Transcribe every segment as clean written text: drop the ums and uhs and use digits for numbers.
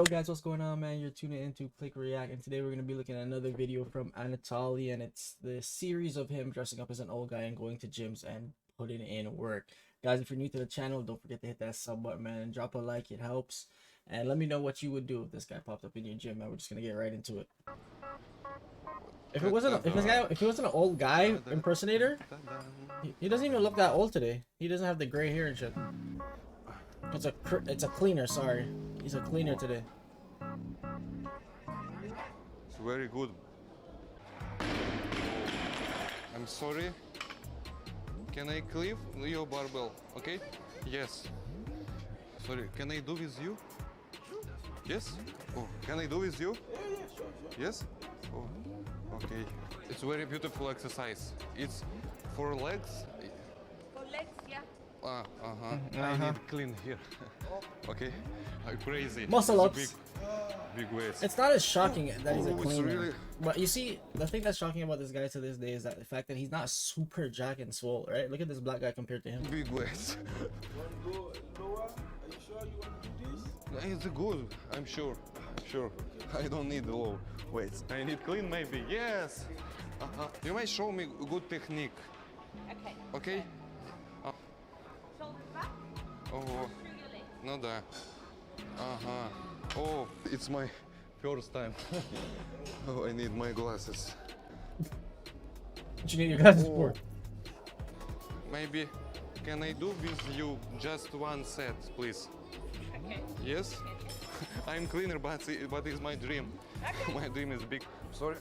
Yo guys, what's going on, man? You're tuning into Click React, and today we're going to be looking at another video from Anatoly, and it's the series of him dressing up as an old guy and going to gyms and putting in work. Guys, if you're new to the channel, don't forget to hit that sub button, man, and drop a like. It helps. And let me know what you would do if this guy popped up in your gym, man. We're just going to get right into it. If he wasn't an old guy impersonator, he doesn't even look that old today. He doesn't have the gray hair and shit. It's a cleaner, sorry. He's a cleaner today. It's very good. I'm sorry. Can I cleave your barbell? Okay? Yes. Sorry. Can I do with you? Yes? Oh, can I do with you? Yes? Oh, okay. It's very beautiful exercise. It's for legs. For legs, yeah. I need clean here. Okay, I'm crazy. Muscle ups. Big weights. It's not as shocking that he's a it's cleaner. really... But you see, the thing that's shocking about this guy to this day is that the fact that he's not super jack and swole, right? Look at this black guy compared to him. Big weights. You want to go lower? Are you sure you want to do this? It's good. I'm sure. I don't need the low weights. I need clean, maybe. Yes. You may show me good technique. Okay. Okay? Shoulders back. Oh, Through your legs. no da. Oh, it's my first time. Oh, I need my glasses. What you need your glasses for? Maybe can I do with you just one set, please? Okay. Yes? I'm cleaner, but it's my dream. Okay. My dream is big. Sorry.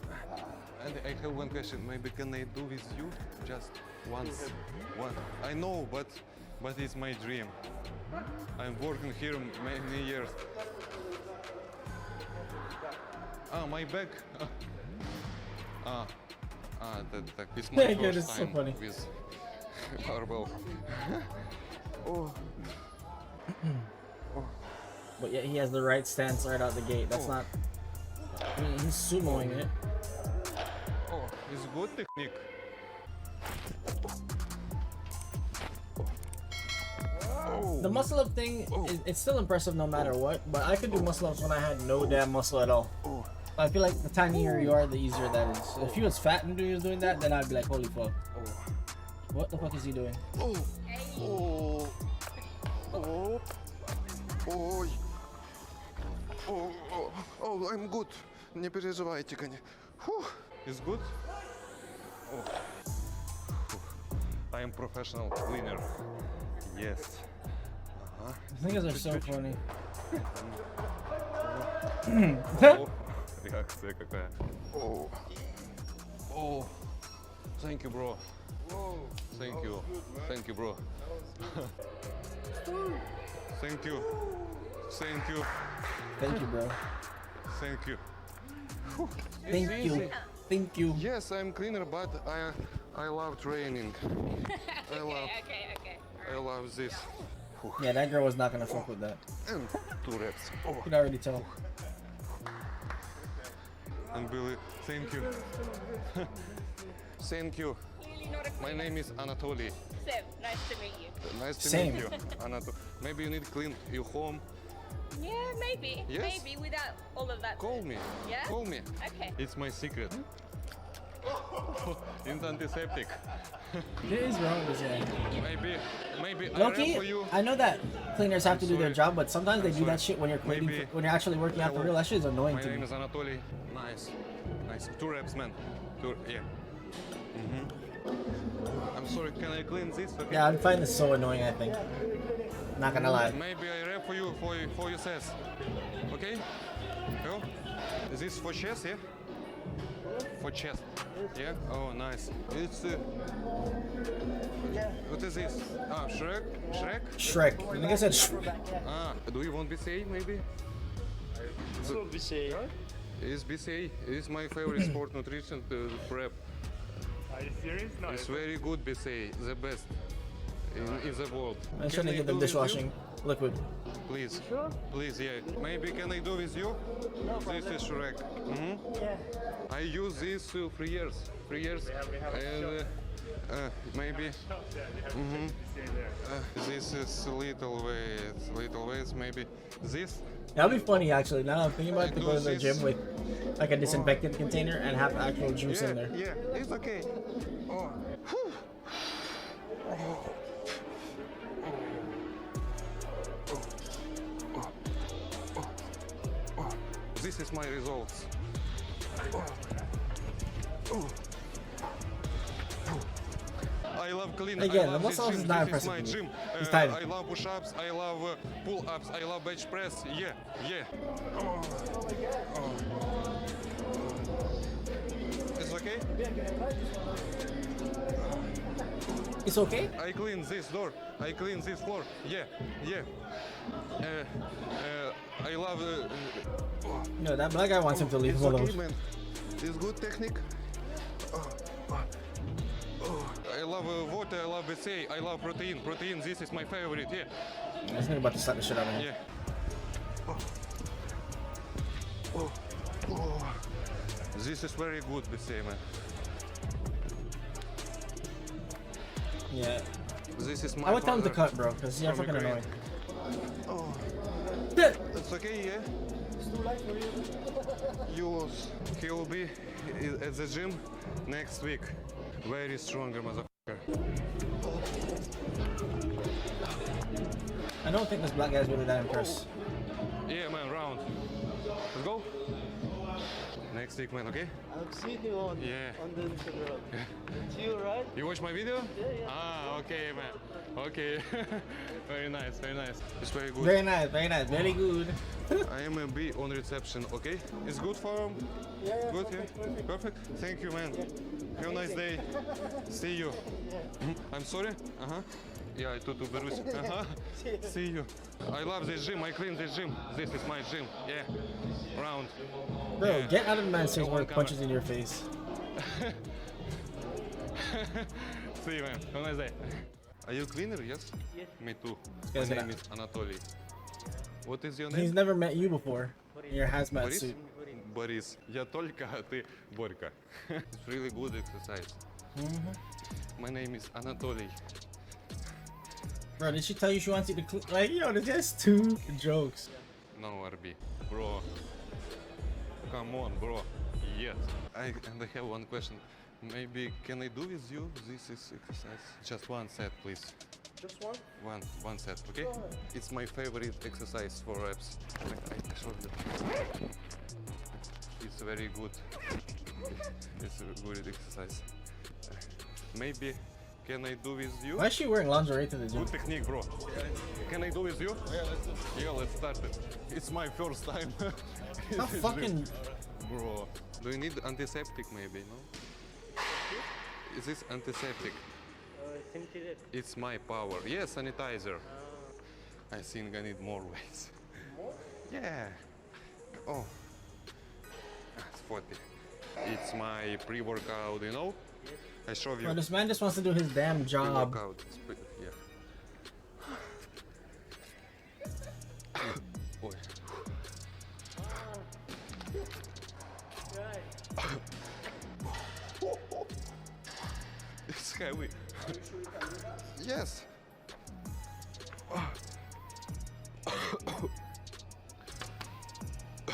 And I have one question. Maybe can I do with you just once? One. I know, but it's my dream. I'm working here many years. My back. It's my Thank you, first this is so time funny. with barbell. Oh. But yeah, he has the right stance right out the gate. That's not. I mean, he's sumoing it. Oh, it's good technique. The muscle up thing, it's still impressive no matter what. But I could do muscle ups when I had no damn muscle at all. I feel like the tinier you are, the easier that is. If he was fat and he was doing that, then I'd be like, holy fuck. What the fuck is he doing? Oh, I'm good. Не переживайте, конечно. It's good? Oh. I am professional cleaner. Yes. These niggas are so funny. Реакция какая. Oh. Thank you, bro. Thank you. Thank you, bro. Thank you. Thank you. Thank you, bro. Thank you. Thank you. Thank you. Yes, I'm cleaner, but I love training. I love this. Yeah, that girl was not gonna fuck with that. And 2 reps. You could already tell. And Billy, thank you. Thank you. Clearly not a My name is Anatoly. So, nice to meet you. Nice to Same. meet you, Anatoly. Maybe you need to clean your home. Yeah, maybe. Yes? Maybe without all of that. Call me. Yeah? Call me. Okay. It's my secret. It's antiseptic. What is wrong with this guy? Maybe I Loki, rap for you. I know that cleaners have to do their sorry. job, but sometimes they do that shit when you're cleaning, Maybe- when you're actually working out for real. That shit is annoying My to name me. is Anatoly. Nice. 2 reps, man. Yeah. I'm sorry, can I clean this? Okay. Yeah, I find this so annoying, I think. Not gonna lie. Maybe I rap for you for your says. Okay? Go. Is this for chest, yeah? For chest. Yeah? Oh, nice. It's what is this? Shrek? Shrek. The nigga said Shrek. Do you want BCA maybe? It's not BCA, right? It's BCA. It's my favorite sport nutrition prep. Are you serious? No, It's very good BCA, the best in the world. I'm Can trying to I get do them with you? dishwashing liquid. Please. Sure. Please, yeah. Maybe can I do with you? This is Shrek. Yeah. I use this 3 years. 3 years. And maybe. This is little ways, maybe. This That'd be funny actually. Now I'm thinking about it, to go to the this. gym with like a disinfectant container and have actual juice in there. Yeah, it's okay. Oh. This is my results. I love clean. Again, I the love this muscle gym. is not This is impressive my to me. gym. He's tight. I love push-ups. I love pull-ups. I love bench press. Yeah, yeah. It's okay. It's okay? I clean this door. I clean this floor. Yeah, yeah. I love. No, that black guy wants him to leave It's him okay, alone. man. It's good technique. I love water. I love BCA. I love protein. Protein. This is my favorite. Yeah, This nigga about to slap the shit out of him. yeah. This is very good BCA, man. Yeah. This is my. I would tell him to father cut, bro, because you're from fucking Ukraine. annoying. It's okay, yeah. He will be at the gym next week. Very stronger motherfucker. I don't think this black guy's really that impressed. Yeah, man, round. Let's go. Next week, man, okay? I've seen you on the Instagram. It's you, right? You watch my video? Yeah. Ah, okay, man. Okay. Very nice, very nice. It's very good. Very nice, very good. I am a B on reception, okay? It's good for him? Yeah, Good, perfect, yeah? perfect. Perfect? Thank you, man. Have a nice day. See you. I'm sorry? Uh-huh. Yeah, I тут уберусь. Uh-huh. See you. I love this gym. I clean this gym. This is my gym. Yeah. Round. Bro, Yeah. get out of the man's face Come when on, he punches in your face. See you, man. Have a nice day. Are you cleaner? Yes? Yes. Me too. My guy's name gonna- is Anatoly. What is your He's name? never met you before in your hazmat Борис? suit. Борис. Я только, а ты Борька. It's really good exercise. My name is Anatoly. Bro, did she tell you she wants you to clean? Like, yo, this guy's two jokes. No, RB. Bro. Come on, bro. Yes. I have one question. Maybe can I do with you this is exercise? Just one set, please. Just one? One set, okay? Go ahead. It's my favorite exercise for reps. I show you. It's very good. It's a good exercise. Maybe can I do with you? Why is she wearing lingerie to the gym? Good technique, bro. Can I do with you? Yeah, let's start it. It's my first time. How fucking... Bro. Do you need antiseptic maybe, no? Is this antiseptic? I think it is. It's my power. Yeah, sanitizer. I think I need more weights. More? Yeah. Oh. It's 40. It's my pre-workout, you know? I show you. Bro, this man just wants to do his damn job. Pre-workout. Yeah. Ой. Right. It's heavy. Yes.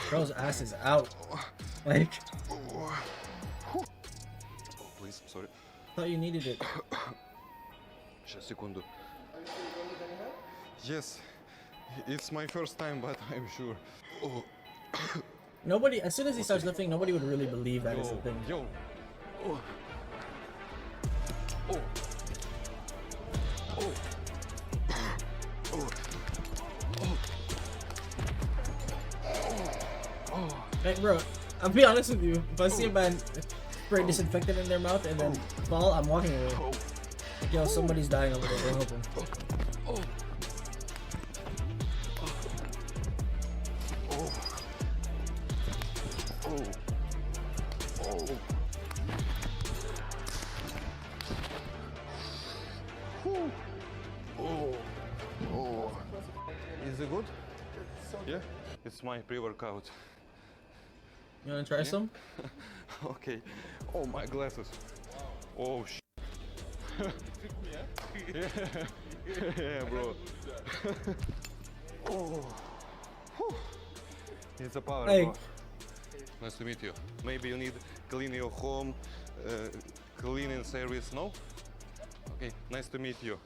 Bro's ass is out. Like, Oh, please, sorry. thought you needed it. Сейчас, секунду. Yes. It's my first time, but I'm sure. Oh. Nobody, as soon as he starts lifting, nobody would really believe that is the thing. Yo. Oh. Oh. Oh. Oh. Like, bro, I'll be honest with you. If I see a man spray disinfectant in their mouth and then fall, I'm walking away. Like, yo, somebody's dying over there. Go help him. Oh. Is it good? Yeah? It's my pre-workout. You wanna try some? Okay. Oh, my glasses. Oh, sh. Yeah. Yeah, bro. Oh. Whew. It's a power, Hey. bro. Nice to meet you. Maybe you need clean your home, cleaning service, no? Okay, nice to meet you.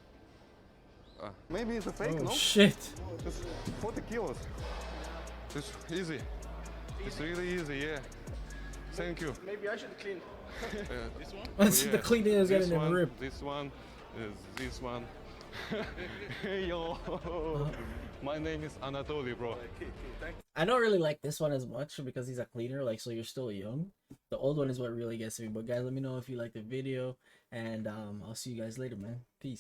Maybe it's a fake, Oh no? shit. It's 40 kilos. It's easy. It's really easy, yeah. Thank you. Maybe I should clean. This one? That's the cleaning is getting him ripped. This one, this one. Hey yo, my name is Anatoly, bro. I don't really like this one as much because he's a cleaner, like, so you're still young. The old one is what really gets me. But guys, let me know if you like the video, and I'll see you guys later, man. Peace.